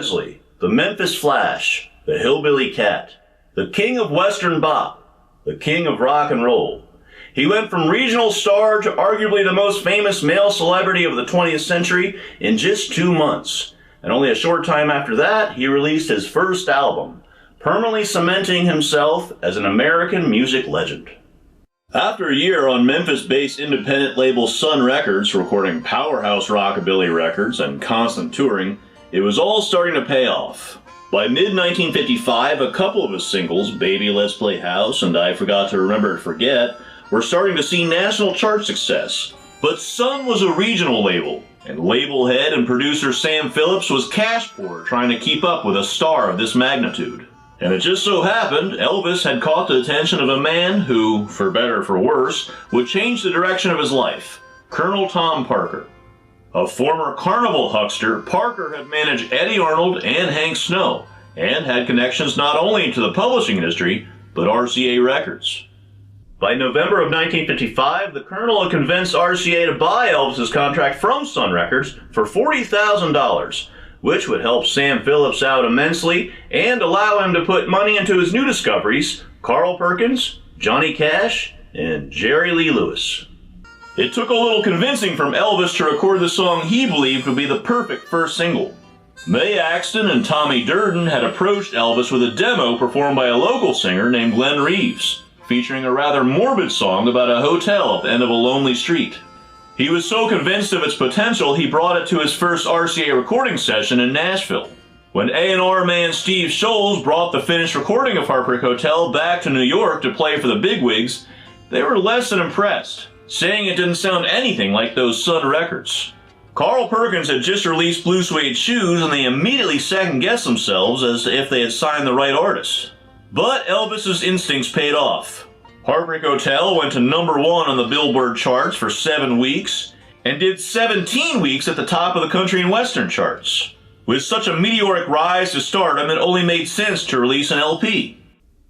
Presley, the Memphis Flash, the Hillbilly Cat, the king of Western bop, the king of rock and roll. He went from regional star to arguably the most famous male celebrity of the 20th century in just 2 months. And only a short time after that, he released his first album, permanently cementing himself as an American music legend. After a year on Memphis-based independent label Sun Records, recording powerhouse rockabilly records and constant touring, it was all starting to pay off. By mid-1955, a couple of his singles, Baby Let's Play House and I Forgot to Remember to Forget, were starting to see national chart success. But Sun was a regional label, and label head and producer Sam Phillips was cash poor trying to keep up with a star of this magnitude. And it just so happened Elvis had caught the attention of a man who, for better or for worse, would change the direction of his life, Colonel Tom Parker. A former carnival huckster, Parker had managed Eddie Arnold and Hank Snow, and had connections not only to the publishing industry, but RCA Records. By November of 1955, the Colonel had convinced RCA to buy Elvis's contract from Sun Records for $40,000, which would help Sam Phillips out immensely and allow him to put money into his new discoveries, Carl Perkins, Johnny Cash, and Jerry Lee Lewis. It took a little convincing from Elvis to record the song he believed would be the perfect first single. Mae Axton and Tommy Durden had approached Elvis with a demo performed by a local singer named Glenn Reeves, featuring a rather morbid song about a hotel at the end of a lonely street. He was so convinced of its potential, he brought it to his first RCA recording session in Nashville. When A&R man Steve Scholes brought the finished recording of Heartbreak Hotel back to New York to play for the bigwigs, they were less than impressed, saying it didn't sound anything like those Sun records. Carl Perkins had just released Blue Suede Shoes, and they immediately second-guessed themselves as if they had signed the right artist. But Elvis's instincts paid off. Heartbreak Hotel went to #1 on the Billboard charts for 7 weeks, and did 17 weeks at the top of the country and western charts. With such a meteoric rise to stardom, it only made sense to release an LP.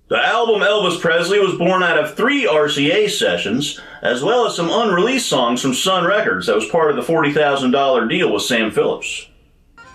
The album Elvis Presley was born out of 3 RCA sessions, as well as some unreleased songs from Sun Records that was part of the $40,000 deal with Sam Phillips.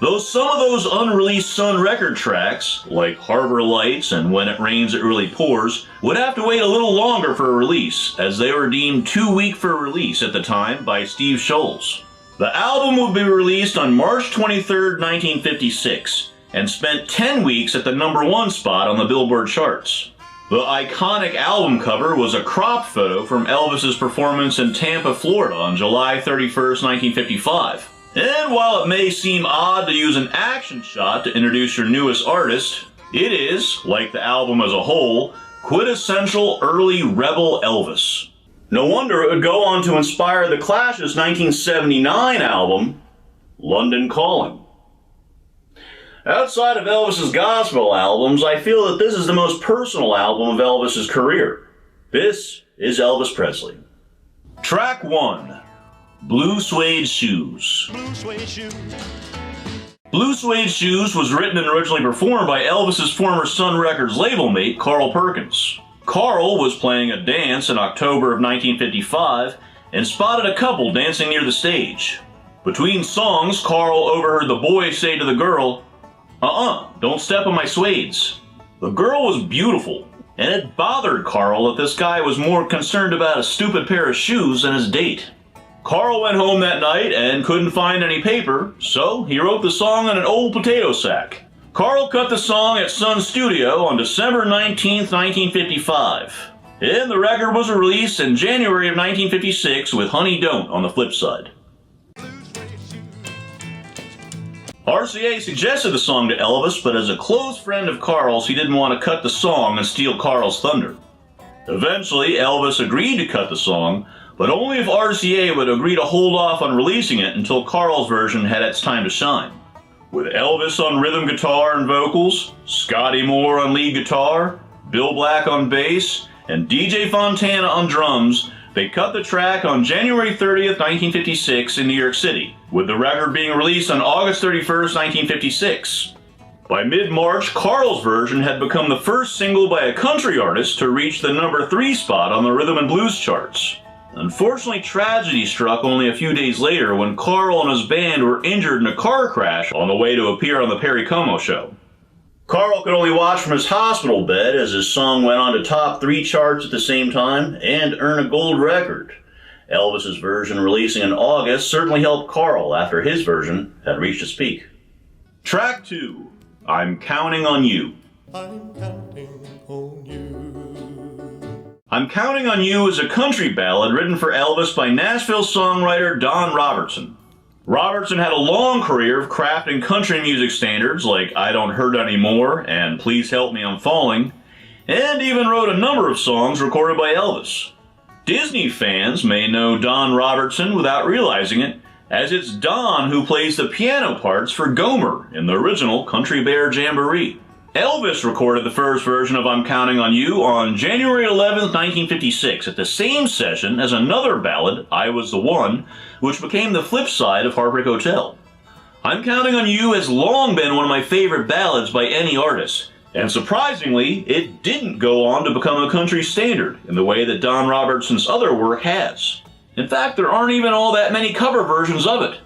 Though some of those unreleased Sun record tracks, like Harbor Lights and When It Rains It Really Pours, would have to wait a little longer for a release, as they were deemed too weak for release at the time by Steve Scholes. The album would be released on March 23, 1956, and spent 10 weeks at the #1 spot on the Billboard charts. The iconic album cover was a crop photo from Elvis's performance in Tampa, Florida on July 31, 1955. And while it may seem odd to use an action shot to introduce your newest artist, it is, like the album as a whole, quintessential early rebel Elvis. No wonder it would go on to inspire the Clash's 1979 album, London Calling. Outside of Elvis's gospel albums, I feel that this is the most personal album of Elvis's career. This is Elvis Presley. Track 1. Blue Suede Shoes. Blue suede shoes. Blue Suede Shoes was written and originally performed by Elvis's former Sun Records label mate, Carl Perkins. Carl was playing a dance in October of 1955 and spotted a couple dancing near the stage. Between songs, Carl overheard the boy say to the girl, don't step on my suedes." The girl was beautiful, and it bothered Carl that this guy was more concerned about a stupid pair of shoes than his date. Carl went home that night and couldn't find any paper, so he wrote the song in an old potato sack. Carl cut the song at Sun Studio on December 19, 1955, and the record was released in January of 1956 with Honey Don't on the flip side. RCA suggested the song to Elvis, but as a close friend of Carl's, he didn't want to cut the song and steal Carl's thunder. Eventually, Elvis agreed to cut the song, but only if RCA would agree to hold off on releasing it until Carl's version had its time to shine. With Elvis on rhythm guitar and vocals, Scotty Moore on lead guitar, Bill Black on bass, and DJ Fontana on drums, they cut the track on January 30th, 1956 in New York City, with the record being released on August 31st, 1956. By mid-March, Carl's version had become the first single by a country artist to reach the #3 spot on the rhythm and blues charts. Unfortunately, tragedy struck only a few days later when Carl and his band were injured in a car crash on the way to appear on the Perry Como show. Carl could only watch from his hospital bed as his song went on to top 3 charts at the same time and earn a gold record. Elvis's version, releasing in August, certainly helped Carl after his version had reached its peak. Track 2, I'm Counting on You. I'm counting on you. I'm Counting on You is a country ballad written for Elvis by Nashville songwriter Don Robertson. Robertson had a long career of crafting country music standards like I Don't Hurt Anymore and Please Help Me I'm Falling, and even wrote a number of songs recorded by Elvis. Disney fans may know Don Robertson without realizing it, as it's Don who plays the piano parts for Gomer in the original Country Bear Jamboree. Elvis recorded the first version of I'm Counting on You on January 11, 1956, at the same session as another ballad, I Was the One, which became the flip side of Heartbreak Hotel. I'm Counting on You has long been one of my favorite ballads by any artist, and surprisingly, it didn't go on to become a country standard in the way that Don Robertson's other work has. In fact, there aren't even all that many cover versions of it.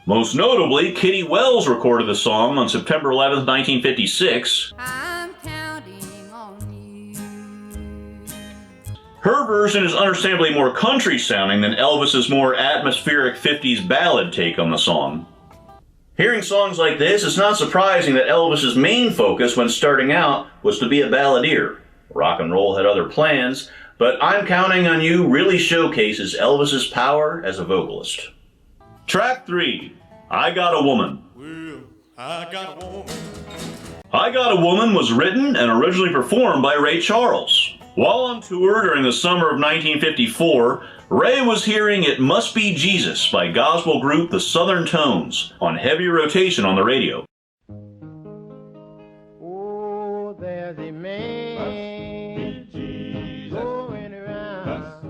Most notably, Kitty Wells recorded the song on September 11, 1956. I'm counting on you. Her version is understandably more country sounding than Elvis's more atmospheric 50s ballad take on the song. Hearing songs like this, it's not surprising that Elvis's main focus when starting out was to be a balladeer. Rock and roll had other plans, but I'm Counting on You really showcases Elvis's power as a vocalist. Track 3, I Got a Woman. Well, I got a woman. I Got a Woman was written and originally performed by Ray Charles. While on tour during the summer of 1954, Ray was hearing It Must Be Jesus by gospel group The Southern Tones on heavy rotation on the radio. Oh, there's a man going around.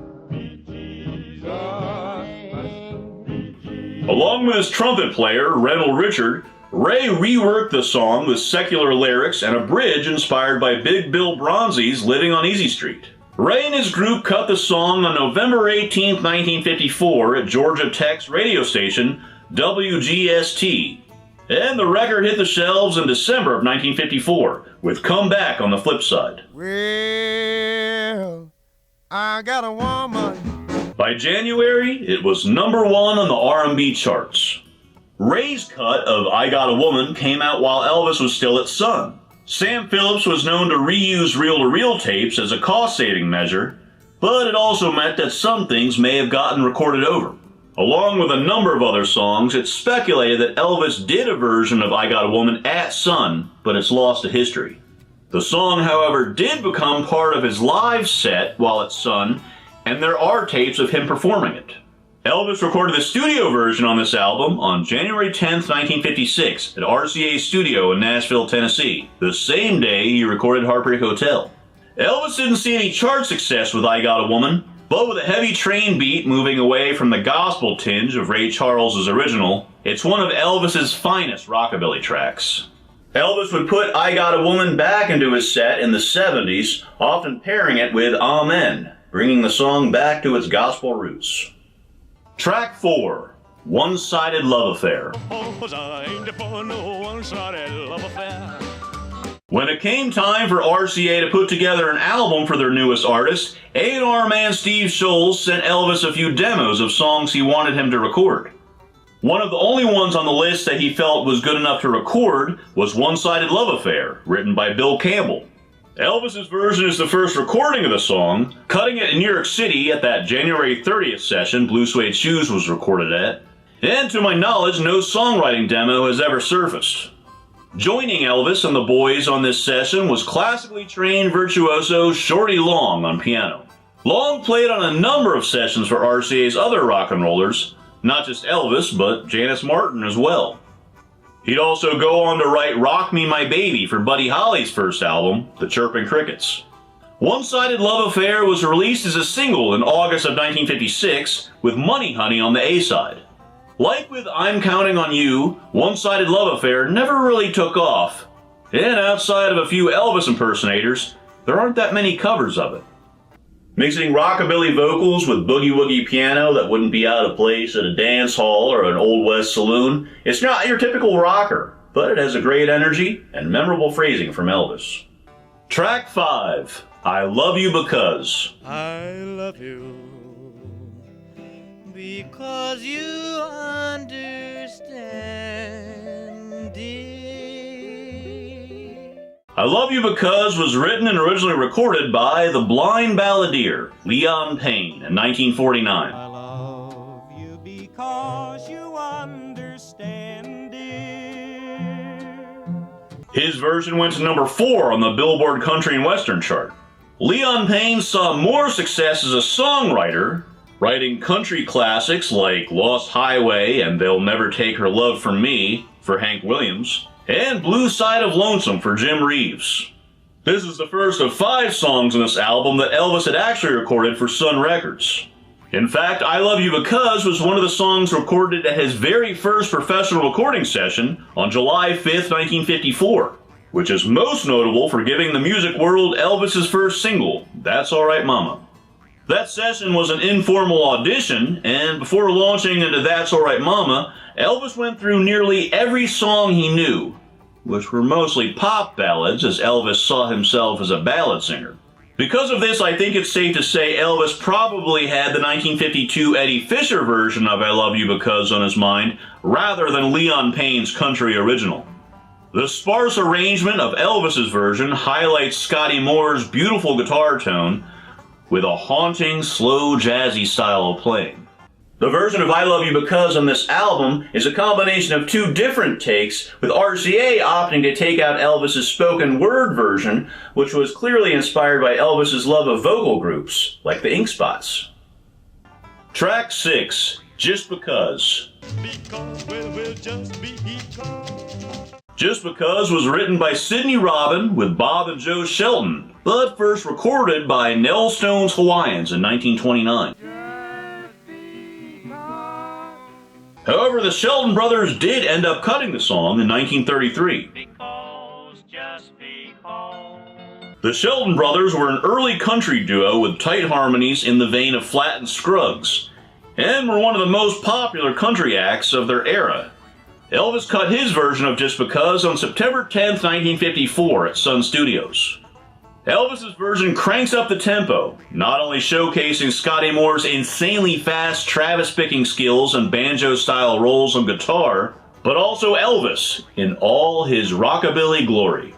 Along with his trumpet player, Reynold Richard, Ray reworked the song with secular lyrics and a bridge inspired by Big Bill Bronzy's Living on Easy Street. Ray and his group cut the song on November 18, 1954 at Georgia Tech's radio station WGST, and the record hit the shelves in December of 1954, with Come Back on the flip side. Well, I got a woman. By January, it was number 1 on the R&B charts. Ray's cut of I Got a Woman came out while Elvis was still at Sun. Sam Phillips was known to reuse reel-to-reel tapes as a cost-saving measure, but it also meant that some things may have gotten recorded over. Along with a number of other songs, it's speculated that Elvis did a version of I Got a Woman at Sun, but it's lost to history. The song, however, did become part of his live set while at Sun, and there are tapes of him performing it. Elvis recorded the studio version on this album on January 10, 1956 at RCA's studio in Nashville, Tennessee, the same day he recorded Heartbreak Hotel. Elvis didn't see any chart success with I Got a Woman, but with a heavy train beat moving away from the gospel tinge of Ray Charles's original, it's one of Elvis's finest rockabilly tracks. Elvis would put I Got a Woman back into his set in the 70s, often pairing it with Amen, bringing the song back to its gospel roots. Track 4, One-Sided Love Affair. When it came time for RCA to put together an album for their newest artist, A&R man Steve Scholes sent Elvis a few demos of songs he wanted him to record. One of the only ones on the list that he felt was good enough to record was One-Sided Love Affair, written by Bill Campbell. Elvis's version is the first recording of the song, cutting it in New York City at that January 30th session Blue Suede Shoes was recorded at, and to my knowledge, no songwriting demo has ever surfaced. Joining Elvis and the boys on this session was classically trained virtuoso Shorty Long on piano. Long played on a number of sessions for RCA's other rock and rollers, not just Elvis, but Janis Martin as well. He'd also go on to write Rock Me My Baby for Buddy Holly's first album, The Chirping Crickets. One-Sided Love Affair was released as a single in August of 1956 with Money Honey on the A-side. Like with I'm Counting on You, One-Sided Love Affair never really took off, and outside of a few Elvis impersonators, there aren't that many covers of it. Mixing rockabilly vocals with boogie-woogie piano that wouldn't be out of place at a dance hall or an Old West saloon, it's not your typical rocker, but it has a great energy and memorable phrasing from Elvis. Track 5, I Love You Because. I love you because you understand it. I Love You Because was written and originally recorded by the blind balladeer Leon Payne in 1949. I love you because you understand it. His version went to number 4 on the Billboard Country and Western chart. Leon Payne saw more success as a songwriter, writing country classics like Lost Highway and They'll Never Take Her Love From Me for Hank Williams, and Blue Side of Lonesome for Jim Reeves. This is the first of 5 songs on this album that Elvis had actually recorded for Sun Records. In fact, I Love You Because was one of the songs recorded at his very first professional recording session on July 5th, 1954, which is most notable for giving the music world Elvis's first single, That's Alright Mama. That session was an informal audition, and before launching into That's Alright Mama, Elvis went through nearly every song he knew, which were mostly pop ballads, as Elvis saw himself as a ballad singer. Because of this, I think it's safe to say Elvis probably had the 1952 Eddie Fisher version of I Love You Because on his mind, rather than Leon Payne's country original. The sparse arrangement of Elvis's version highlights Scotty Moore's beautiful guitar tone, with a haunting, slow, jazzy style of playing. The version of I Love You Because on this album is a combination of 2 different takes, with RCA opting to take out Elvis's spoken word version, which was clearly inspired by Elvis's love of vocal groups, like the Ink Spots. Track 6, Just Because. Because we'll just be because. Just Because was written by Sidney Robin with Bob and Joe Shelton, but first recorded by Nell Stone's Hawaiians in 1929. However, the Shelton brothers did end up cutting the song in 1933. The Shelton brothers were an early country duo with tight harmonies in the vein of Flatt and Scruggs, and were one of the most popular country acts of their era. Elvis cut his version of Just Because on September 10, 1954 at Sun Studios. Elvis's version cranks up the tempo, not only showcasing Scotty Moore's insanely fast Travis-picking skills and banjo-style rolls on guitar, but also Elvis in all his rockabilly glory.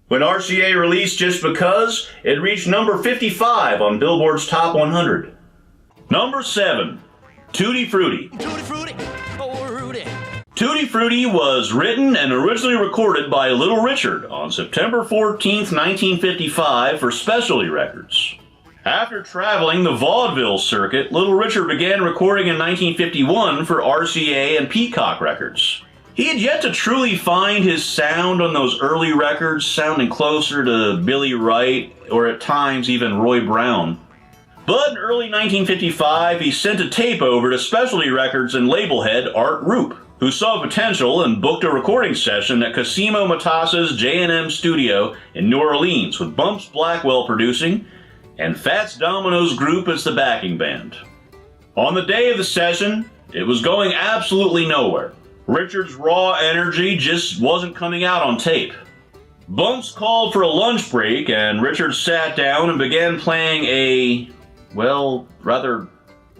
When RCA released Just Because, it reached number 55 on Billboard's Top 100. Number 7, Tutti Frutti. Tutti Frutti, oh Rudy. Tutti Frutti was written and originally recorded by Little Richard on September 14, 1955 for Specialty Records. After traveling the vaudeville circuit, Little Richard began recording in 1951 for RCA and Peacock Records. He had yet to truly find his sound on those early records, sounding closer to Billy Wright or at times even Roy Brown. But in early 1955, he sent a tape over to Specialty Records and label head Art Roop, who saw potential and booked a recording session at Cosimo Matassa's J&M studio in New Orleans with Bumps Blackwell producing and Fats Domino's group as the backing band. On the day of the session, it was going absolutely nowhere. Richard's raw energy just wasn't coming out on tape. Bumps called for a lunch break and Richard sat down and began playing a, rather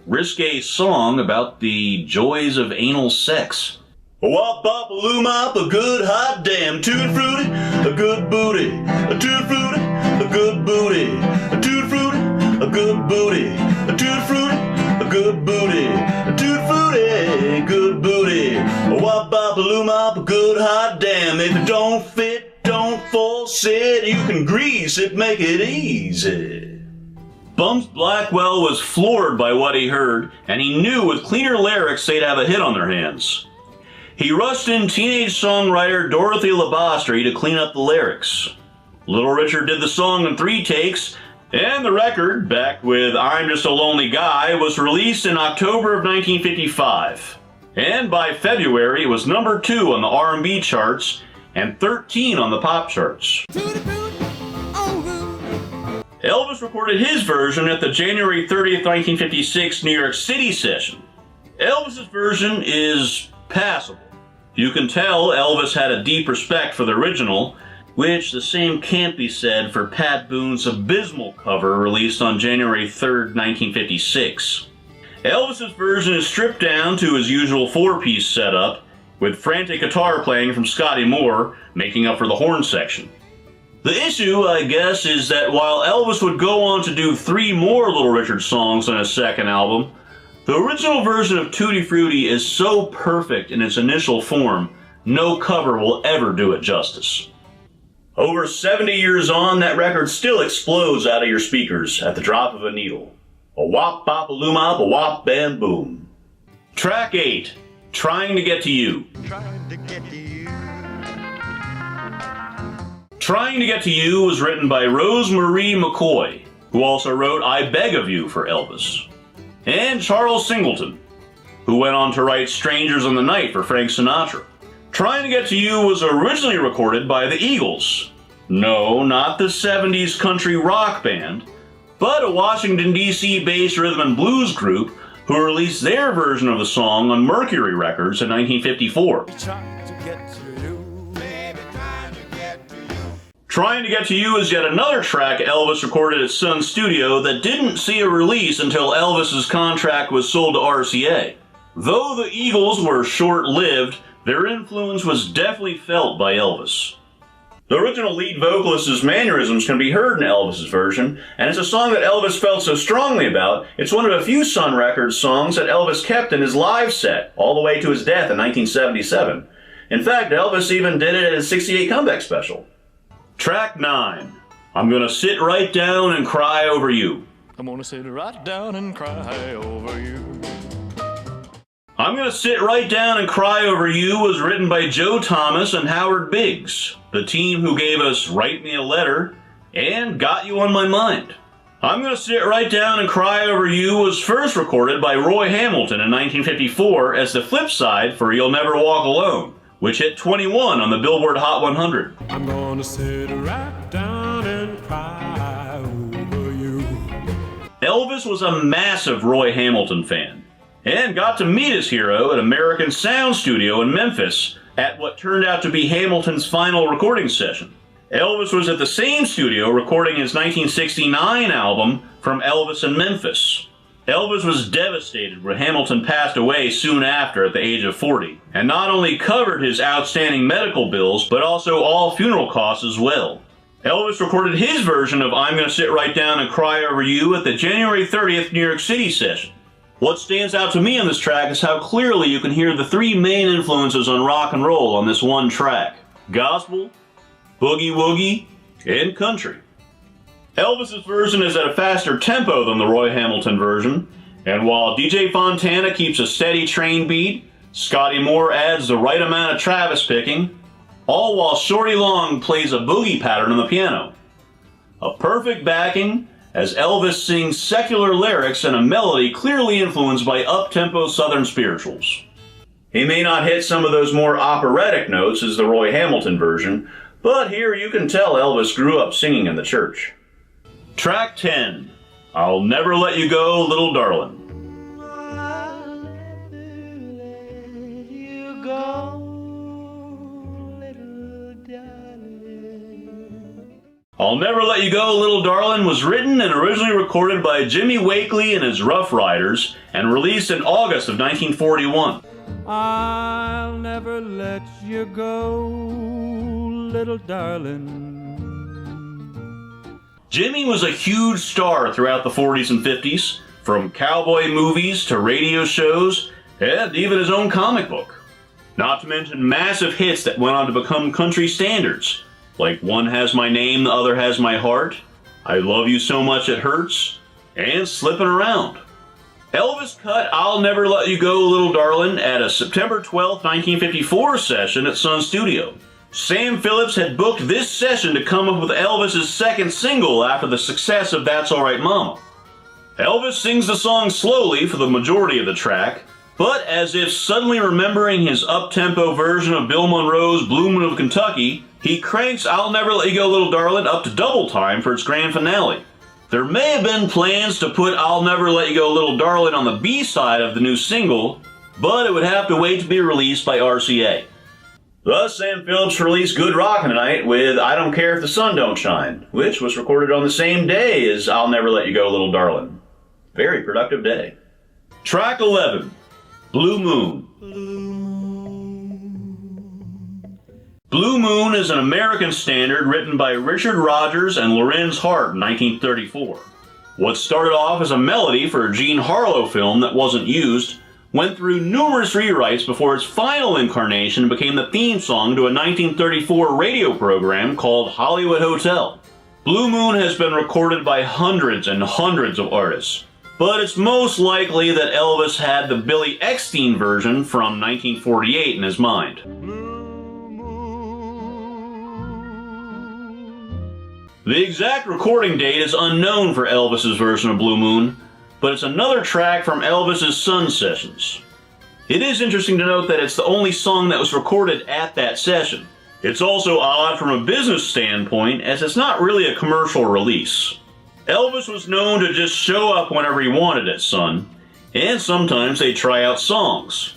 risque song about the joys of anal sex. Wop bop a loo mop, a good hot damn, tutti frutti, a good booty, a tutti frutti, a good booty, a tutti frutti, a good booty, a tutti frutti, a good booty, a tutti frutti, good booty. Wop bop a loo mop, a good hot damn. If it don't fit, don't force it. You can grease it, make it easy. Bumps Blackwell was floored by what he heard, and he knew with cleaner lyrics they'd have a hit on their hands. He rushed in teenage songwriter Dorothy Labastri to clean up the lyrics. Little Richard did the song in 3 takes, and the record, backed with I'm Just a Lonely Guy, was released in October of 1955. And by February, it was number 2 on the R&B charts and 13 on the pop charts. Elvis recorded his version at the January 30th, 1956 New York City session. Elvis's version is passable. You can tell Elvis had a deep respect for the original, which the same can't be said for Pat Boone's abysmal cover released on January 3rd, 1956. Elvis's version is stripped down to his usual four-piece setup, with frantic guitar playing from Scotty Moore making up for the horn section. The issue, I guess, is that while Elvis would go on to do 3 more Little Richard songs on his second album, the original version of Tutti Frutti is so perfect in its initial form, no cover will ever do it justice. Over 70 years on, that record still explodes out of your speakers at the drop of a needle. A wop bop a loom op, a wop bam boom. Track 8, Trying to Get to You. Trying to get to you. Trying to Get to You was written by Rose Marie McCoy, who also wrote I Beg of You for Elvis, and Charles Singleton, who went on to write Strangers on the Night for Frank Sinatra. Trying to Get to You was originally recorded by the Eagles. No, not the 70s country rock band, but a Washington, D.C. based rhythm and blues group who released their version of the song on Mercury Records in 1954. Trying to get to you. Baby, trying to get to you. Trying to Get to You is yet another track Elvis recorded at Sun Studio that didn't see a release until Elvis's contract was sold to RCA. Though the Eagles were short-lived, their influence was definitely felt by Elvis. The original lead vocalist's mannerisms can be heard in Elvis's version, and it's a song that Elvis felt so strongly about, it's one of a few Sun Records songs that Elvis kept in his live set, all the way to his death in 1977. In fact, Elvis even did it at his 68 comeback special. Track 9, I'm Gonna Sit Right Down and Cry Over You. I'm gonna sit right down and cry over you. I'm Gonna Sit Right Down and Cry Over You was written by Joe Thomas and Howard Biggs, the team who gave us Write Me a Letter and Got You on My Mind. I'm Gonna Sit Right Down and Cry Over You was first recorded by Roy Hamilton in 1954 as the flip side for You'll Never Walk Alone, which hit 21 on the Billboard Hot 100. I'm gonna sit right down and cry over you. Elvis was a massive Roy Hamilton fan, and got to meet his hero at American Sound Studio in Memphis at what turned out to be Hamilton's final recording session. Elvis was at the same studio recording his 1969 album From Elvis in Memphis. Elvis was devastated when Hamilton passed away soon after at the age of 40, and not only covered his outstanding medical bills, but also all funeral costs as well. Elvis recorded his version of I'm Gonna Sit Right Down and Cry Over You at the January 30th New York City session. What stands out to me on this track is how clearly you can hear the 3 main influences on rock and roll on this one track: gospel, boogie woogie, and country. Elvis's version is at a faster tempo than the Roy Hamilton version, and while DJ Fontana keeps a steady train beat, Scotty Moore adds the right amount of Travis picking, all while Shorty Long plays a boogie pattern on the piano. A perfect backing as Elvis sings secular lyrics and a melody clearly influenced by up-tempo Southern spirituals. He may not hit some of those more operatic notes as the Roy Hamilton version, but here you can tell Elvis grew up singing in the church. Track 10, I'll Never Let You Go, Little Darlin'. I'll Never Let You Go, Little Darlin' was written and originally recorded by Jimmy Wakely and his Rough Riders and released in August of 1941. I'll never let you go, little darling. Jimmy was a huge star throughout the 40s and 50s, from cowboy movies to radio shows, and even his own comic book. Not to mention massive hits that went on to become country standards, like One Has My Name, The Other Has My Heart, I Love You So Much It Hurts, and Slippin' Around. Elvis cut I'll Never Let You Go, Little Darlin' at a September 12, 1954 session at Sun Studio. Sam Phillips had booked this session to come up with Elvis's second single after the success of That's Alright Mama. Elvis sings the song slowly for the majority of the track, but as if suddenly remembering his up-tempo version of Bill Monroe's Bloomin' of Kentucky, he cranks I'll Never Let You Go, Little Darlin' up to double time for its grand finale. There may have been plans to put I'll Never Let You Go Little Darling on the B-side of the new single, but it would have to wait to be released by RCA. Thus, Sam Phillips released Good Rockin' Tonight with I Don't Care If the Sun Don't Shine, which was recorded on the same day as I'll Never Let You Go Little Darling. Very productive day. Track 11, Blue Moon. Blue Moon is an American standard written by Richard Rodgers and Lorenz Hart in 1934. What started off as a melody for a Jean Harlow film that wasn't used went through numerous rewrites before its final incarnation became the theme song to a 1934 radio program called Hollywood Hotel. Blue Moon has been recorded by hundreds and hundreds of artists, but it's most likely that Elvis had the Billy Eckstine version from 1948 in his mind. The exact recording date is unknown for Elvis's version of Blue Moon, but it's another track from Elvis's Sun sessions. It is interesting to note that it's the only song that was recorded at that session. It's also odd from a business standpoint, as it's not really a commercial release. Elvis was known to just show up whenever he wanted at Sun, and sometimes they'd try out songs.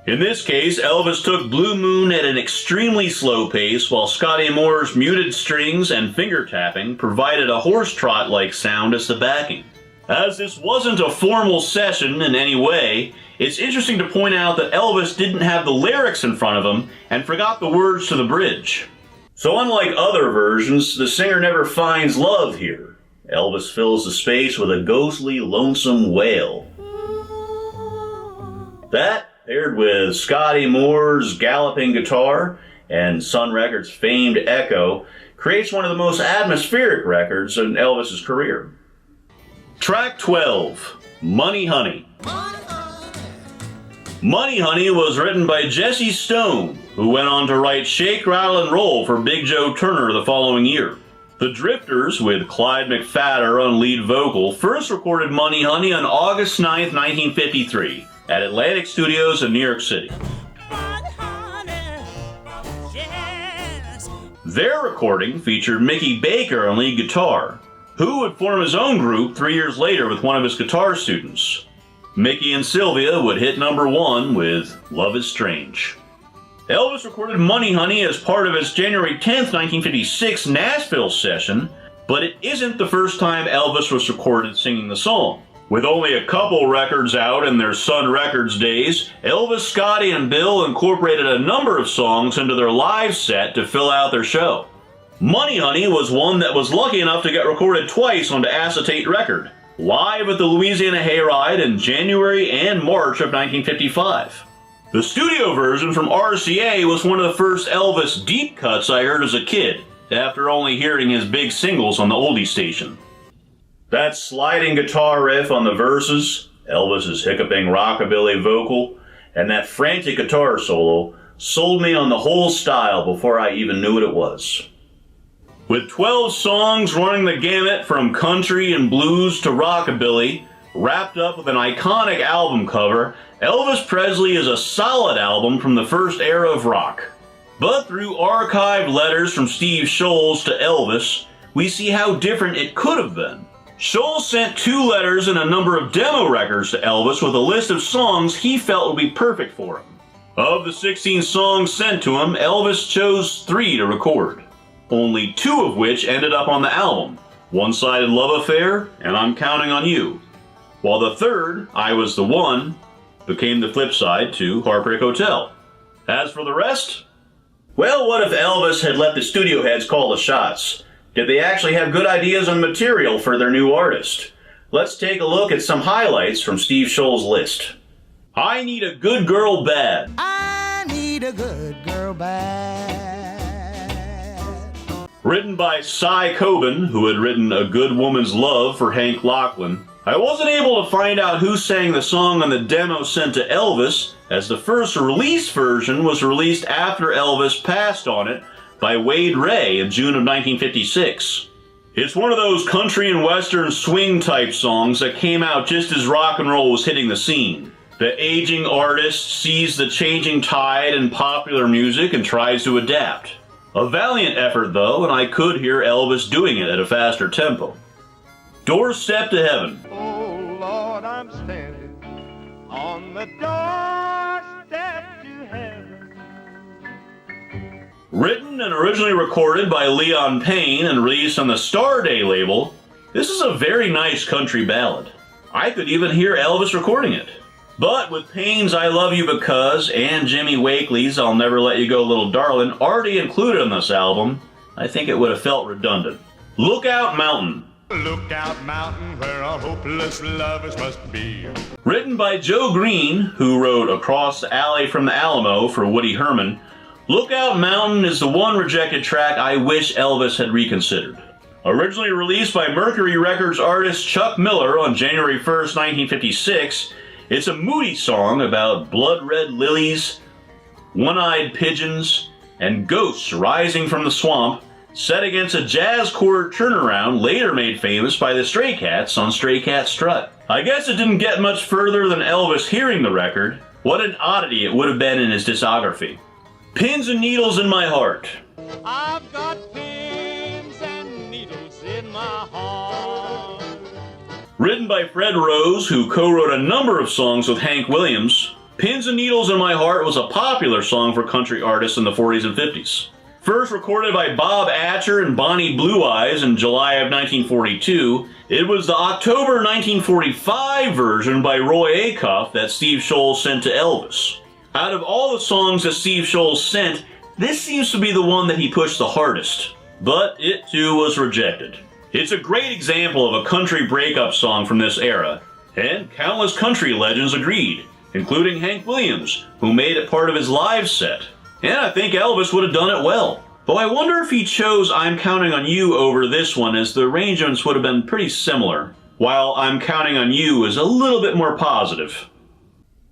In this case, Elvis took Blue Moon at an extremely slow pace, while Scotty Moore's muted strings and finger tapping provided a horse trot-like sound as the backing. As this wasn't a formal session in any way, it's interesting to point out that Elvis didn't have the lyrics in front of him and forgot the words to the bridge. So unlike other versions, the singer never finds love here. Elvis fills the space with a ghostly, lonesome wail. That, paired with Scotty Moore's galloping guitar and Sun Records' famed echo, creates one of the most atmospheric records in Elvis's career. Track 12, Money Honey. Money Honey was written by Jesse Stone, who went on to write Shake, Rattle, and Roll for Big Joe Turner the following year. The Drifters, with Clyde McPhatter on lead vocal, first recorded Money Honey on August 9, 1953, at Atlantic Studios in New York City. Their recording featured Mickey Baker on lead guitar, who would form his own group 3 years later with one of his guitar students. Mickey and Sylvia would hit #1 with Love Is Strange. Elvis recorded Money Honey as part of his January 10, 1956 Nashville session, but it isn't the first time Elvis was recorded singing the song. With only a couple records out in their Sun Records days, Elvis, Scotty, and Bill incorporated a number of songs into their live set to fill out their show. Money Honey was one that was lucky enough to get recorded twice onto acetate record, live at the Louisiana Hayride in January and March of 1955. The studio version from RCA was one of the first Elvis deep cuts I heard as a kid, after only hearing his big singles on the oldie station. That sliding guitar riff on the verses, Elvis's hiccuping rockabilly vocal, and that frantic guitar solo sold me on the whole style before I even knew what it was. With 12 songs running the gamut from country and blues to rockabilly, wrapped up with an iconic album cover, Elvis Presley is a solid album from the first era of rock. But through archived letters from Steve Sholes to Elvis, we see how different it could have been. Sholes sent 2 letters and a number of demo records to Elvis with a list of songs he felt would be perfect for him. Of the 16 songs sent to him, Elvis chose 3 to record, only 2 of which ended up on the album, One-Sided Love Affair and I'm Counting on You, while the third, I Was the One, became the flip side to Heartbreak Hotel. As for the rest, well, what if Elvis had let the studio heads call the shots? Did they actually have good ideas on material for their new artist? Let's take a look at some highlights from Steve Sholes' list. I Need a Good Girl Bad. I need a good girl bad. Written by Cy Coben, who had written A Good Woman's Love for Hank Locklin. I wasn't able to find out who sang the song on the demo sent to Elvis, as the first release version was released after Elvis passed on it by Wade Ray in June of 1956. It's one of those country and western swing type songs that came out just as rock and roll was hitting the scene. The aging artist sees the changing tide in popular music and tries to adapt. A valiant effort though, and I could hear Elvis doing it at a faster tempo. Doorstep to Heaven. Oh Lord, I'm standing on the doorstep to heaven. Written and originally recorded by Leon Payne and released on the Starday label, this is a very nice country ballad. I could even hear Elvis recording it. But with Payne's I Love You Because and Jimmy Wakely's I'll Never Let You Go Little Darlin' already included on this album, I think it would have felt redundant. Lookout Mountain. Lookout mountain where our hopeless lovers must be. Written by Joe Green, who wrote Across the Alley from the Alamo for Woody Herman, Lookout Mountain is the one rejected track I wish Elvis had reconsidered. Originally released by Mercury Records artist Chuck Miller on January 1st, 1956, it's a moody song about blood-red lilies, one-eyed pigeons, and ghosts rising from the swamp, set against a jazz chord turnaround later made famous by the Stray Cats on Stray Cat Strut. I guess it didn't get much further than Elvis hearing the record. What an oddity it would have been in his discography. Pins and Needles in My Heart. I've got pins and needles in my heart. Written by Fred Rose, who co-wrote a number of songs with Hank Williams, Pins and Needles in My Heart was a popular song for country artists in the 40s and 50s. First recorded by Bob Atcher and Bonnie Blue Eyes in July of 1942, it was the October 1945 version by Roy Acuff that Steve Sholes sent to Elvis. Out of all the songs that Steve Sholes sent, this seems to be the one that he pushed the hardest. But it too was rejected. It's a great example of a country breakup song from this era, and countless country legends agreed, including Hank Williams, who made it part of his live set. And I think Elvis would have done it well. Though I wonder if he chose I'm Counting on You over this one, as the arrangements would have been pretty similar, while I'm Counting on You is a little bit more positive.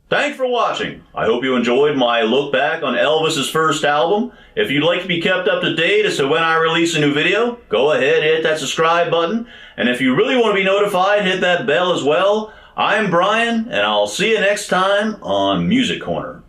Thanks for watching. I hope you enjoyed my look back on Elvis's first album. If you'd like to be kept up to date as to when I release a new video, go ahead, hit that subscribe button. And if you really want to be notified, hit that bell as well. I'm Brian, and I'll see you next time on Music Corner.